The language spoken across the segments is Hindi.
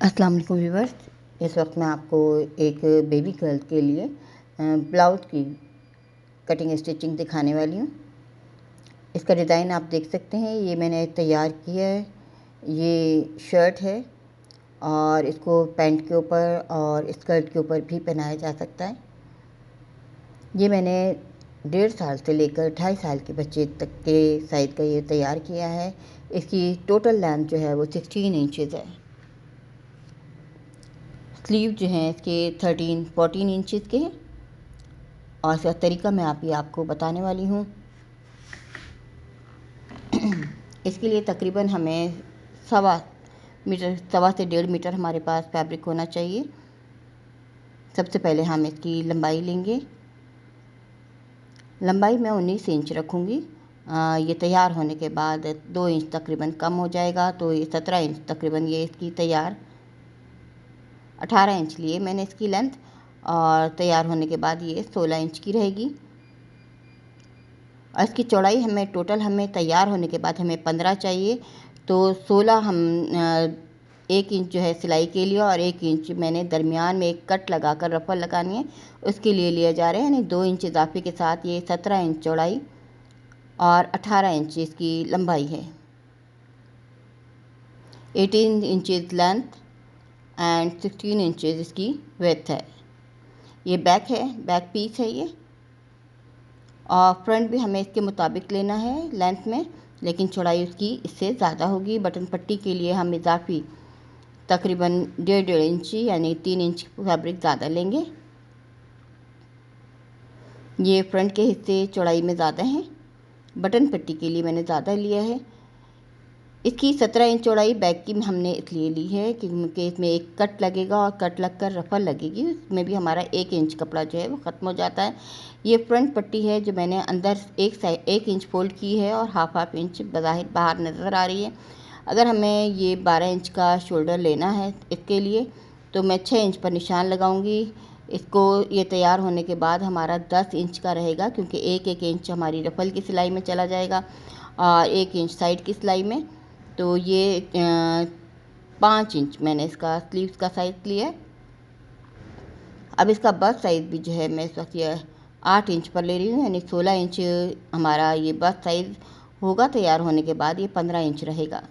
अस्सलाम वालेकुम व्यूअर्स। इस वक्त मैं आपको एक बेबी गर्ल के लिए ब्लाउज़ की कटिंग स्टिचिंग दिखाने वाली हूँ। इसका डिज़ाइन आप देख सकते हैं, ये मैंने तैयार किया है। ये शर्ट है और इसको पैंट के ऊपर और स्कर्ट के ऊपर भी पहनाया जा सकता है। ये मैंने 1.5 साल से लेकर 2.5 साल के बच्चे तक के साइज़ का ये तैयार किया है। इसकी टोटल लेंथ जो है वो 16 इंचज़ है। स्लीव जो हैं इसके 13-14 इंचज़ के हैं और इसका तरीका मैं आपको बताने वाली हूँ। इसके लिए तकरीबन हमें सवा से 1.5 मीटर हमारे पास फैब्रिक होना चाहिए। सबसे पहले हम इसकी लंबाई लेंगे। लंबाई मैं 19 इंच रखूँगी। ये तैयार होने के बाद 2 इंच तकरीबन कम हो जाएगा, तो ये 17 इंच तकरीबन ये इसकी तैयार 18 इंच लिए मैंने इसकी लेंथ, और तैयार होने के बाद ये 16 इंच की रहेगी। और इसकी चौड़ाई हमें तैयार होने के बाद हमें 15 चाहिए, तो 16 हम 1 इंच जो है सिलाई के लिए और 1 इंच मैंने दरमियान में एक कट लगाकर रफल लगानी है, उसके लिए लिया जा रहा है। यानी 2 इंच इजाफे के साथ ये 17 इंच चौड़ाई और 18 इंच इसकी लंबाई है। 18 इंचज़ लेंथ एंड 16 इंचज़ इसकी विड्थ है। ये बैक है, बैक पीस है ये। और फ्रंट भी हमें इसके मुताबिक लेना है लेंथ में, लेकिन चौड़ाई उसकी इससे ज़्यादा होगी। बटन पट्टी के लिए हम इजाफी तकरीबन 1.5 इंच यानी 3 इंच फैब्रिक ज़्यादा लेंगे। ये फ्रंट के हिस्से चौड़ाई में ज़्यादा हैं, बटन पट्टी के लिए मैंने ज़्यादा लिया है। इसकी 17 इंच चौड़ाई बैक की हमने इसलिए ली है क्योंकि इसमें एक कट लगेगा और कट लगकर रफल लगेगी, उसमें भी हमारा 1 इंच कपड़ा जो है वो ख़त्म हो जाता है। ये फ्रंट पट्टी है जो मैंने अंदर एक इंच फोल्ड की है और हाफ इंच बज़ाहिर बाहर नज़र आ रही है। अगर हमें ये 12 इंच का शोल्डर लेना है इसके लिए, तो मैं 6 इंच पर निशान लगाऊंगी। इसको ये तैयार होने के बाद हमारा 10 इंच का रहेगा, क्योंकि एक इंच हमारी रफल की सिलाई में चला जाएगा और 1 इंच साइड की सिलाई में। तो ये 5 इंच मैंने इसका स्लीव्स का साइज़ लिया है। अब इसका बस्ट साइज़ भी जो है मैं इस वक्त ये 8 इंच पर ले रही हूँ, यानी 16 इंच हमारा ये बस्ट साइज़ होगा। तैयार होने के बाद ये 15 इंच रहेगा।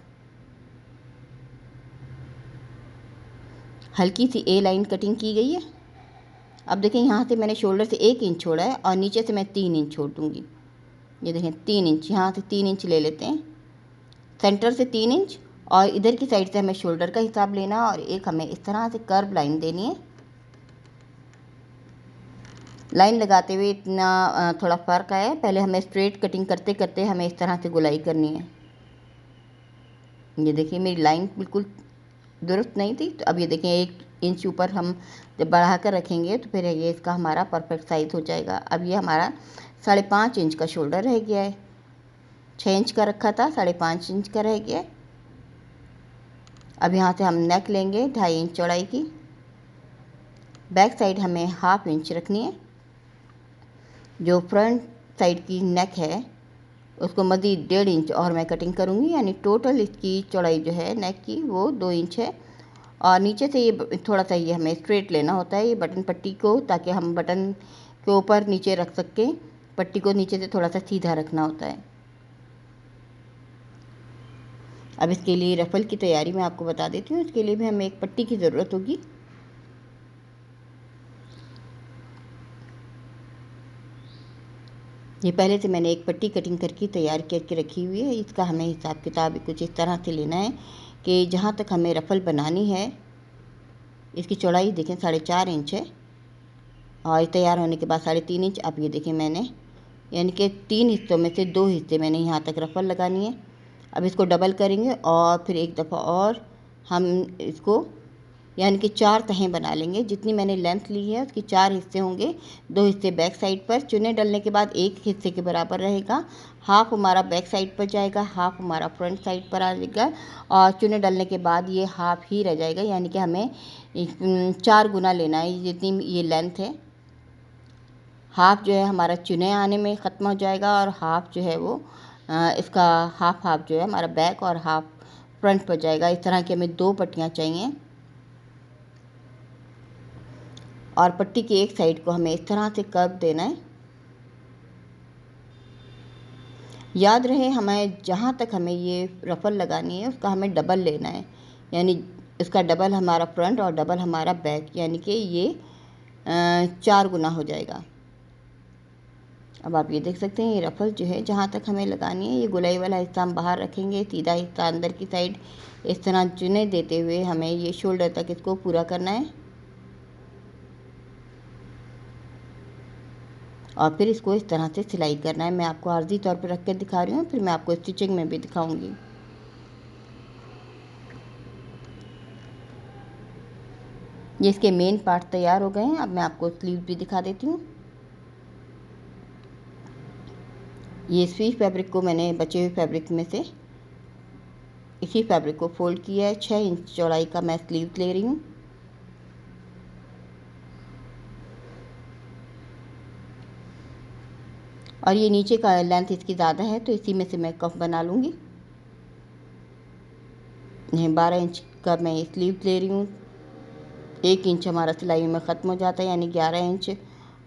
हल्की सी ए लाइन कटिंग की गई है। अब देखें, यहाँ से मैंने शोल्डर से 1 इंच छोड़ा है और नीचे से मैं 3 इंच छोड़ दूँगी। ये देखें 3 इंच, यहाँ से 3 इंच ले लेते हैं, सेंटर से 3 इंच, और इधर की साइड से हमें शोल्डर का हिसाब लेना और एक हमें इस तरह से कर्व लाइन देनी है। लाइन लगाते हुए इतना थोड़ा फ़र्क आया है। पहले हमें स्ट्रेट कटिंग करते करते हमें इस तरह से गुलाई करनी है। ये देखिए मेरी लाइन बिल्कुल दुरुस्त नहीं थी, तो अब ये देखें 1 इंच ऊपर हम जब बढ़ा कर रखेंगे तो फिर ये इसका हमारा परफेक्ट साइज़ हो जाएगा। अब ये हमारा 5.5 इंच का शोल्डर रह गया है। 6 इंच का रखा था, 5.5 इंच का रह गया है। अब यहाँ से हम नेक लेंगे 2.5 इंच चौड़ाई की। बैक साइड हमें हाफ इंच रखनी है। जो फ्रंट साइड की नेक है उसको मज़ीद 1.5 इंच और मैं कटिंग करूँगी, यानी टोटल इसकी चौड़ाई जो है नेक की वो 2 इंच है। और नीचे से ये थोड़ा सा ये हमें स्ट्रेट लेना होता है ये बटन पट्टी को, ताकि हम बटन के ऊपर नीचे रख सकें। पट्टी को नीचे से थोड़ा सा सीधा रखना होता है। अब इसके लिए रफ़ल की तैयारी मैं आपको बता देती हूँ। इसके लिए भी हमें एक पट्टी की ज़रूरत होगी। ये पहले से मैंने एक पट्टी कटिंग करके तैयार करके रखी हुई है। इसका हमें हिसाब किताब कुछ इस तरह से लेना है कि जहाँ तक हमें रफ़ल बनानी है, इसकी चौड़ाई देखें 4.5 इंच है और तैयार होने के बाद 3.5 इंच। अब ये देखें मैंने यानी कि 3 हिस्सों में से 2 हिस्से मैंने यहाँ तक रफ़ल लगानी है। अब इसको डबल करेंगे और फिर एक दफ़ा और हम इसको यानी कि 4 तहें बना लेंगे। जितनी मैंने लेंथ ली है उसके 4 हिस्से होंगे। 2 हिस्से बैक साइड पर, चुने डलने के बाद एक हिस्से के बराबर रहेगा। हाफ हमारा बैक साइड पर जाएगा, हाफ हमारा फ्रंट साइड पर आ जाएगा, और चुने डलने के बाद ये हाफ ही रह जाएगा। यानी कि हमें 4 गुना लेना है जितनी ये लेंथ है। हाफ जो है हमारा चुने आने में ख़त्म हो जाएगा और हाफ जो है वो इसका हाफ जो है हमारा बैक और हाफ फ्रंट पर जाएगा। इस तरह की हमें 2 पट्टियाँ चाहिए। और पट्टी की एक साइड को हमें इस तरह से कर्व देना है। याद रहे हमें जहाँ तक हमें ये रफ़ल लगानी है उसका हमें डबल लेना है, यानी इसका डबल हमारा फ्रंट और डबल हमारा बैक, यानी कि ये 4 गुना हो जाएगा। अब आप ये देख सकते हैं ये रफ़ल जो है जहाँ तक हमें लगानी है, ये गोलाई वाला हिस्सा हम बाहर रखेंगे, सीधा हिस्सा अंदर की साइड इस तरह चुने देते हुए हमें ये शोल्डर तक इसको पूरा करना है और फिर इसको इस तरह से सिलाई करना है। मैं आपको आर्जी तौर पर रख कर दिखा रही हूँ, फिर मैं आपको स्टिचिंग में भी दिखाऊंगी। ये इसके मेन पार्ट तैयार हो गए हैं। अब मैं आपको स्लीव भी दिखा देती हूँ। ये स्वीच फैब्रिक को मैंने बचे हुए फैब्रिक में से इसी फैब्रिक को फोल्ड किया है। 6 इंच चौड़ाई का मैं स्लीव ले रही हूँ। और ये नीचे का लेंथ इसकी ज़्यादा है तो इसी में से मैं कफ बना लूँगी। 12 इंच का मैं ये स्लीव ले रही हूँ। 1 इंच हमारा सिलाई में ख़त्म हो जाता है, यानी 11 इंच,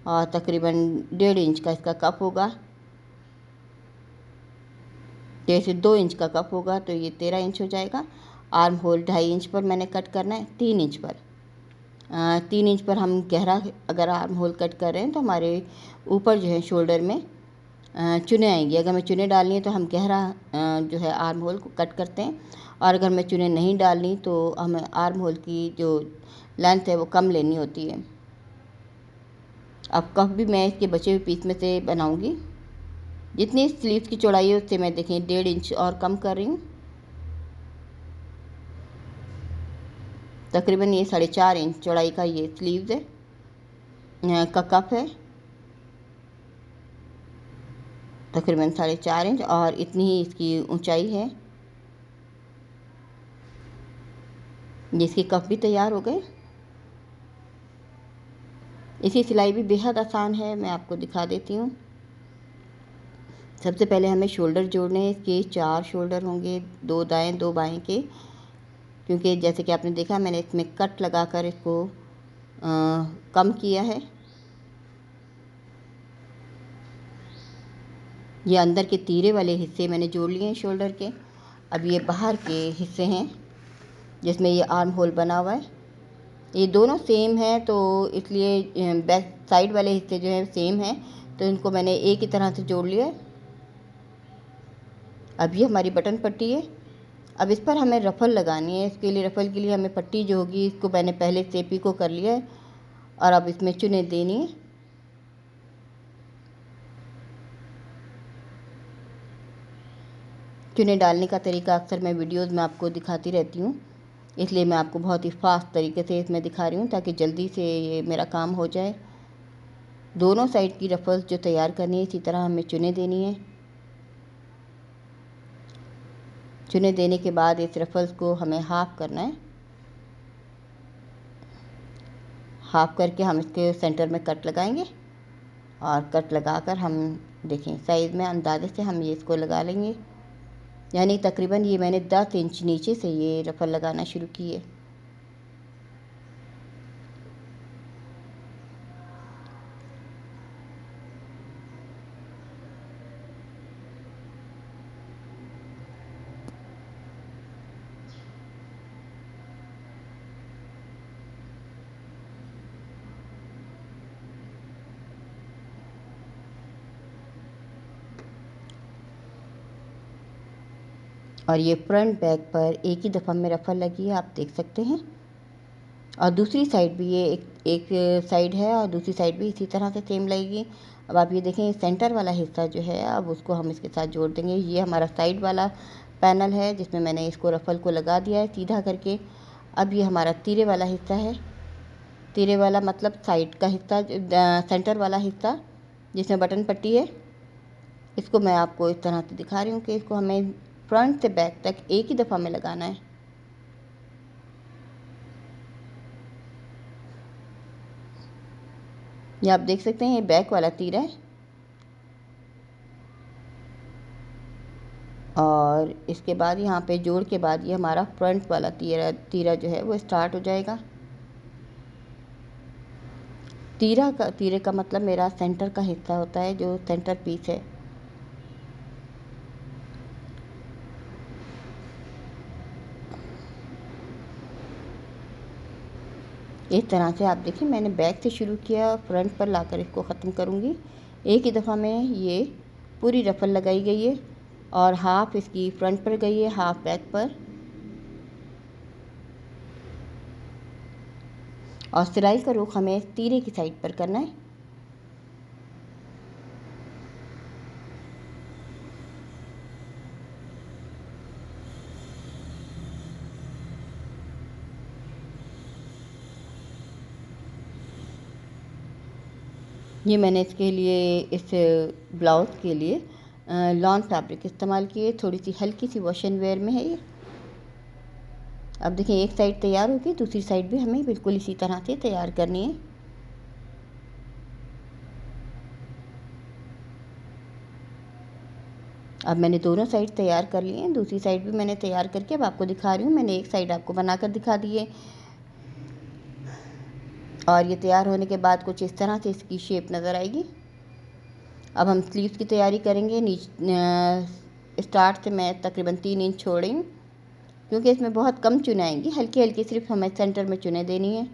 और तकरीबन 1.5 इंच का इसका कप होगा। जैसे 2 इंच का कप होगा तो ये 13 इंच हो जाएगा। आर्म होल 2.5 इंच पर मैंने कट करना है, 3 इंच पर। 3 इंच पर हम गहरा अगर आर्म होल कट कर रहे हैं तो हमारे ऊपर जो है शोल्डर में चुने आएंगी। अगर मैं चुने डालनी है तो हम गहरा जो है आर्म होल को कट करते हैं, और अगर मैं चुने नहीं डालनी तो हमें आर्म होल की जो लेंथ है वो कम लेनी होती है। अब कफ भी मैं इसके बचे हुए पीस में से बनाऊंगी। जितनी स्लीव्स की चौड़ाई है उससे मैं देखें 1.5 इंच और कम कर रही हूँ। तकरीबन ये 4.5 इंच चौड़ाई का ये स्लीव्स है का कप है, तकरीबन 4.5 इंच, और इतनी ही इसकी ऊंचाई है। ये इसके कप भी तैयार हो गए। इसी सिलाई भी बेहद आसान है, मैं आपको दिखा देती हूँ। सबसे पहले हमें शोल्डर जोड़ने हैं। इसके 4 शोल्डर होंगे, 2 दाएं 2 बाएं के, क्योंकि जैसे कि आपने देखा मैंने इसमें कट लगाकर इसको कम किया है। ये अंदर के तीरे वाले हिस्से मैंने जोड़ लिए हैं शोल्डर के। अब ये बाहर के हिस्से हैं जिसमें ये आर्म होल बना हुआ है। ये दोनों सेम है तो इसलिए बैक साइड वाले हिस्से जो है सेम है, तो इनको मैंने एक ही तरह से जोड़ लिया है। अब ये हमारी बटन पट्टी है। अब इस पर हमें रफ़ल लगानी है। इसके लिए रफ़ल के लिए हमें पट्टी जो होगी इसको मैंने पहले से पीको कर लिया है, और अब इसमें चुने देनी है। चुने डालने का तरीका अक्सर मैं वीडियोज़ में आपको दिखाती रहती हूँ, इसलिए मैं आपको बहुत ही फास्ट तरीके से इसमें दिखा रही हूँ ताकि जल्दी से ये मेरा काम हो जाए। दोनों साइड की रफ़ल्स जो तैयार करनी है इसी तरह हमें चुने देनी है। चुने देने के बाद इस रफ़ल्स को हमें हाफ़ करना है। हाफ़ करके हम इसके सेंटर में कट लगाएंगे, और कट लगाकर हम देखें साइज़ में अंदाजे से हम ये इसको लगा लेंगे। यानी तकरीबन ये मैंने 10 इंच नीचे से ये रफ़ल लगाना शुरू की है। और ये फ्रंट बैक पर एक ही दफ़ा में रफ़ल लगी है, आप देख सकते हैं। और दूसरी साइड भी ये एक साइड है और दूसरी साइड भी इसी तरह से सेम लगेगी। अब आप ये देखें सेंटर वाला हिस्सा जो है अब उसको हम इसके साथ जोड़ देंगे। ये हमारा साइड वाला पैनल है जिसमें मैंने इसको रफ़ल को लगा दिया है सीधा करके। अब ये हमारा तीरे वाला हिस्सा है। तीरे वाला मतलब साइड का हिस्सा, सेंटर वाला हिस्सा जिसमें बटन पट्टी है। इसको मैं आपको इस तरह से दिखा रही हूँ कि इसको हमें फ्रंट से बैक तक एक ही दफ़ा में लगाना है। ये आप देख सकते हैं ये बैक वाला तीरा है, और इसके बाद यहाँ पे जोड़ के बाद ये हमारा फ्रंट वाला तीरा जो है वो स्टार्ट हो जाएगा। तीरे का मतलब मेरा सेंटर का हिस्सा होता है, जो सेंटर पीस है। इस तरह से आप देखिए, मैंने बैक से शुरू किया, फ्रंट पर लाकर इसको ख़त्म करूँगी। एक ही दफ़ा में ये पूरी रफल लगाई गई है और हाफ इसकी फ्रंट पर गई है, हाफ बैक पर। और सिलाई का रुख हमें तीरे की साइड पर करना है। ये मैंने इसके लिए, इस ब्लाउज़ के लिए लॉन फैब्रिक इस्तेमाल किए, थोड़ी सी हल्की सी वॉश एंड वेयर में है ये। अब देखिए, एक साइड तैयार होगी, दूसरी साइड भी हमें बिल्कुल इसी तरह से तैयार करनी है। अब मैंने दोनों साइड तैयार कर लिए हैं, दूसरी साइड भी मैंने तैयार करके अब आपको दिखा रही हूँ। मैंने एक साइड आपको बनाकर दिखा दी है और ये तैयार होने के बाद कुछ इस तरह से इसकी शेप नज़र आएगी। अब हम स्लीव्स की तैयारी करेंगे। स्टार्ट से मैं तकरीबन 3 इंच छोड़ रही हूँ, क्योंकि इसमें बहुत कम चुने आएंगी, हल्की हल्की सिर्फ हमें सेंटर में चुने देनी है।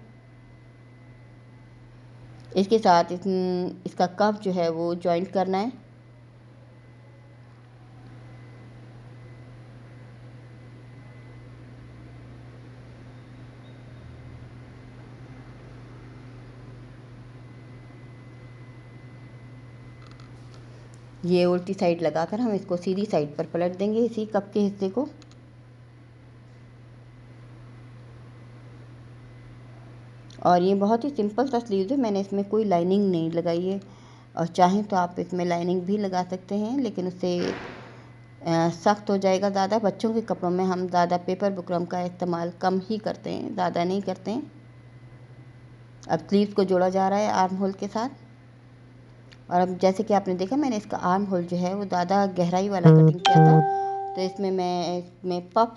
इसके साथ इसका कफ जो है वो जॉइंट करना है। ये उल्टी साइड लगाकर हम इसको सीधी साइड पर पलट देंगे, इसी कप के हिस्से को। और ये बहुत ही सिंपल सा स्लीव्स है, मैंने इसमें कोई लाइनिंग नहीं लगाई है। और चाहें तो आप इसमें लाइनिंग भी लगा सकते हैं, लेकिन उससे सख्त हो जाएगा ज़्यादा। बच्चों के कपड़ों में हम ज़्यादा पेपर बुकरम का इस्तेमाल कम ही करते हैं, ज़्यादा नहीं करते हैं। अब स्लीव्स को जोड़ा जा रहा है आर्म होल के साथ। और अब जैसे कि आपने देखा, मैंने इसका आर्म होल जो है वो ज़्यादा गहराई वाला कटिंग किया था, तो इसमें मैं इसमें पफ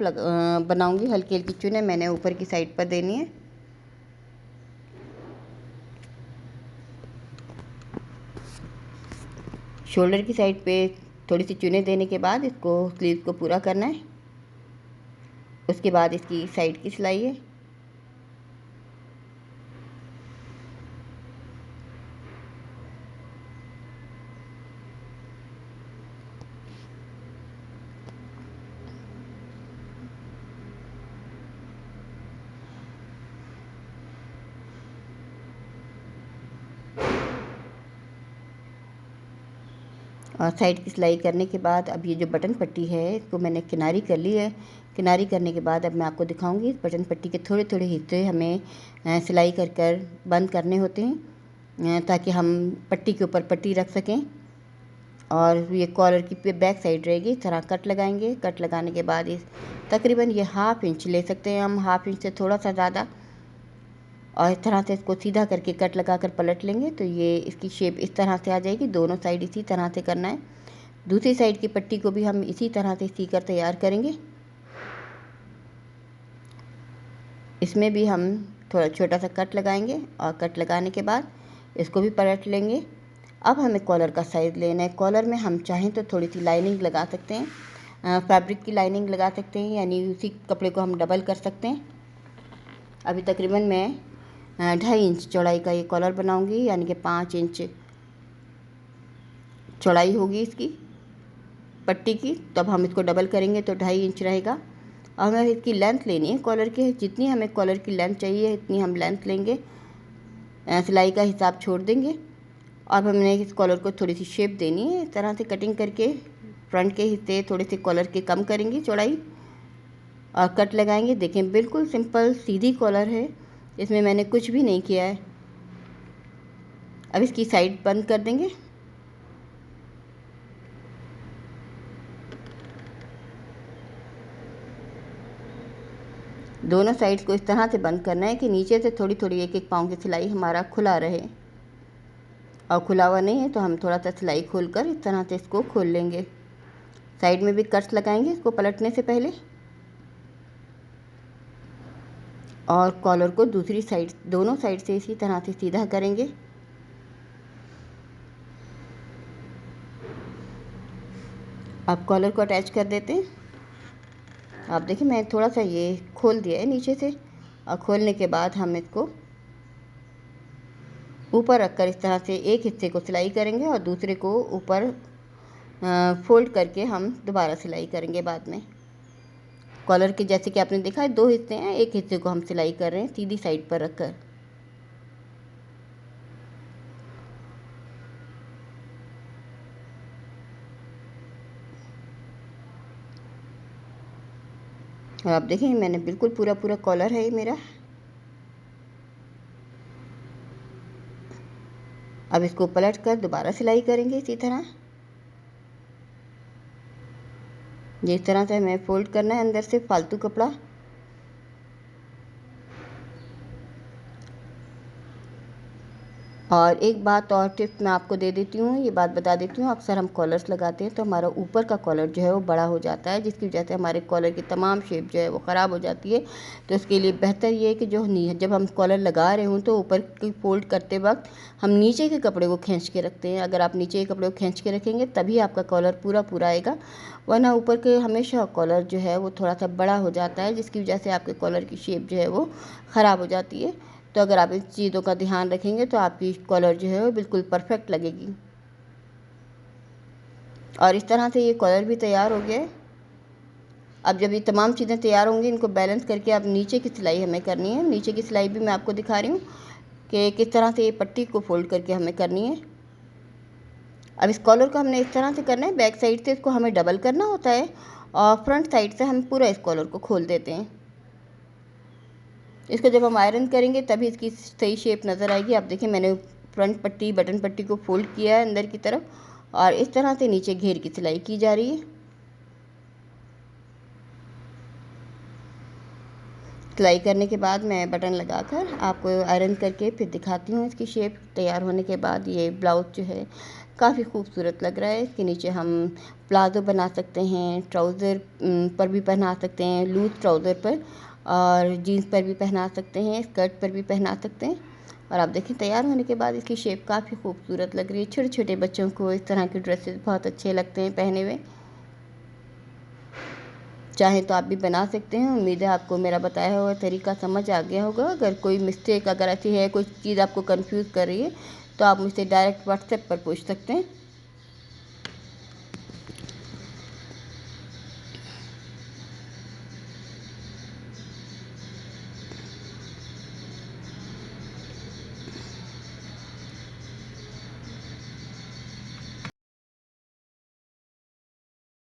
बनाऊंगी। हल्की हल्की चुने मैंने ऊपर की साइड पर देनी है। शोल्डर की साइड पे थोड़ी सी चुने देने के बाद इसको स्लीव को पूरा करना है। उसके बाद इसकी साइड की सिलाई है। और साइड की सिलाई करने के बाद अब ये जो बटन पट्टी है इसको मैंने किनारी कर ली है। किनारी करने के बाद अब मैं आपको दिखाऊंगी, इस बटन पट्टी के थोड़े थोड़े हिस्से हमें सिलाई कर कर बंद करने होते हैं, ताकि हम पट्टी के ऊपर पट्टी रख सकें। और ये कॉलर की बैक साइड रहेगी, इस तरह कट लगाएंगे। कट लगाने के बाद इस तकरीबन ये हाफ इंच ले सकते हैं हम, हाफ इंच से थोड़ा सा ज़्यादा। और इस तरह से इसको सीधा करके कट लगा कर पलट लेंगे, तो ये इसकी शेप इस तरह से आ जाएगी। दोनों साइड इसी तरह से करना है। दूसरी साइड की पट्टी को भी हम इसी तरह से सीकर तैयार करेंगे। इसमें भी हम थोड़ा छोटा सा कट लगाएंगे और कट लगाने के बाद इसको भी पलट लेंगे। अब हमें कॉलर का साइज़ लेना है। कॉलर में हम चाहें तो थोड़ी सी लाइनिंग लगा सकते हैं, फैब्रिक की लाइनिंग लगा सकते हैं, यानी उसी कपड़े को हम डबल कर सकते हैं। अभी तकरीबन मैं 2.5 इंच चौड़ाई का ये कॉलर बनाऊंगी, यानी कि 5 इंच चौड़ाई होगी इसकी पट्टी की। तब हम इसको डबल करेंगे तो 2.5 इंच रहेगा। और हमें इसकी लेंथ लेनी है कॉलर की, जितनी हमें कॉलर की लेंथ चाहिए इतनी हम लेंथ लेंगे, सिलाई का हिसाब छोड़ देंगे। और हमने इस कॉलर को थोड़ी सी शेप देनी है, इस तरह से कटिंग करके फ्रंट के हिस्से थोड़े से कॉलर के कम करेंगे चौड़ाई और कट लगाएंगे। देखें, बिल्कुल सिंपल सीधी कॉलर है, इसमें मैंने कुछ भी नहीं किया है। अब इसकी साइड बंद कर देंगे। दोनों साइड्स को इस तरह से बंद करना है कि नीचे से थोड़ी थोड़ी एक एक पाँव की सिलाई हमारा खुला रहे, और खुला हुआ नहीं है तो हम थोड़ा सा सिलाई खोलकर इस तरह से इसको खोल लेंगे। साइड में भी कट्स लगाएंगे इसको पलटने से पहले। और कॉलर को दूसरी साइड, दोनों साइड से इसी तरह से सीधा करेंगे। अब कॉलर को अटैच कर देते हैं। आप देखिए मैं थोड़ा सा ये खोल दिया है नीचे से, और खोलने के बाद हम इसको ऊपर रखकर इस तरह से एक हिस्से को सिलाई करेंगे और दूसरे को ऊपर फोल्ड करके हम दोबारा सिलाई करेंगे बाद में। कॉलर के जैसे कि आपने देखा है 2 हिस्से हैं, एक हिस्से को हम सिलाई कर रहे हैं सीधी साइड पर रखकर। और आप देखें मैंने बिल्कुल पूरा पूरा कॉलर है ये मेरा। अब इसको पलट कर दोबारा सिलाई करेंगे इसी तरह। ये इस तरह से हमें फोल्ड करना है अंदर से फालतू कपड़ा। और एक बात और टिप मैं आपको दे देती हूँ, ये बात बता देती हूँ, अक्सर हम कॉलर्स लगाते हैं तो हमारा ऊपर का कॉलर जो है वो बड़ा हो जाता है, जिसकी वजह से हमारे कॉलर की तमाम शेप जो है वो ख़राब हो जाती है। तो इसके लिए बेहतर ये है कि जब हम कॉलर लगा रहे हों तो ऊपर की फोल्ड करते वक्त हम नीचे के कपड़े को खींच के रखते हैं। अगर आप नीचे के कपड़े को खींच के रखेंगे तभी आपका कॉलर पूरा पूरा आएगा, वरना ऊपर के हमेशा कॉलर जो है वो थोड़ा सा बड़ा हो जाता है, जिसकी वजह से आपके कॉलर की शेप जो है वो ख़राब हो जाती है। तो अगर आप इन चीज़ों का ध्यान रखेंगे तो आपकी कॉलर जो है वो बिल्कुल परफेक्ट लगेगी। और इस तरह से ये कॉलर भी तैयार हो गया है। अब जब ये तमाम चीज़ें तैयार होंगी, इनको बैलेंस करके अब नीचे की सिलाई हमें करनी है। नीचे की सिलाई भी मैं आपको दिखा रही हूँ कि किस तरह से ये पट्टी को फोल्ड करके हमें करनी है। अब इस कॉलर को हमने इस तरह से करना है, बैक साइड से इसको हमें डबल करना होता है और फ्रंट साइड से हम पूरा इस कॉलर को खोल देते हैं। इसको जब हम आयरन करेंगे तभी इसकी सही शेप नज़र आएगी। आप देखिए मैंने फ्रंट पट्टी बटन पट्टी को फोल्ड किया है अंदर की तरफ, और इस तरह से नीचे घेर की सिलाई की जा रही है। सिलाई करने के बाद मैं बटन लगाकर आपको आयरन करके फिर दिखाती हूँ इसकी शेप तैयार होने के बाद। ये ब्लाउज़ जो है काफ़ी खूबसूरत लग रहा है। इसके नीचे हम प्लाजो बना सकते हैं, ट्राउज़र पर भी पहना सकते हैं, लूज़ ट्राउज़र पर, और जीन्स पर भी पहना सकते हैं, स्कर्ट पर भी पहना सकते हैं। और आप देखें तैयार होने के बाद इसकी शेप काफ़ी खूबसूरत लग रही है। छोटे छोटे बच्चों को इस तरह के ड्रेसेस बहुत अच्छे लगते हैं पहने हुए। चाहें तो आप भी बना सकते हैं। उम्मीद है आपको मेरा बताया हुआ तरीका समझ आ गया होगा। अगर कोई मिस्टेक अगर ऐसी है, कोई चीज़ आपको कंफ्यूज कर रही है, तो आप मुझसे डायरेक्ट व्हाट्सएप पर पूछ सकते हैं।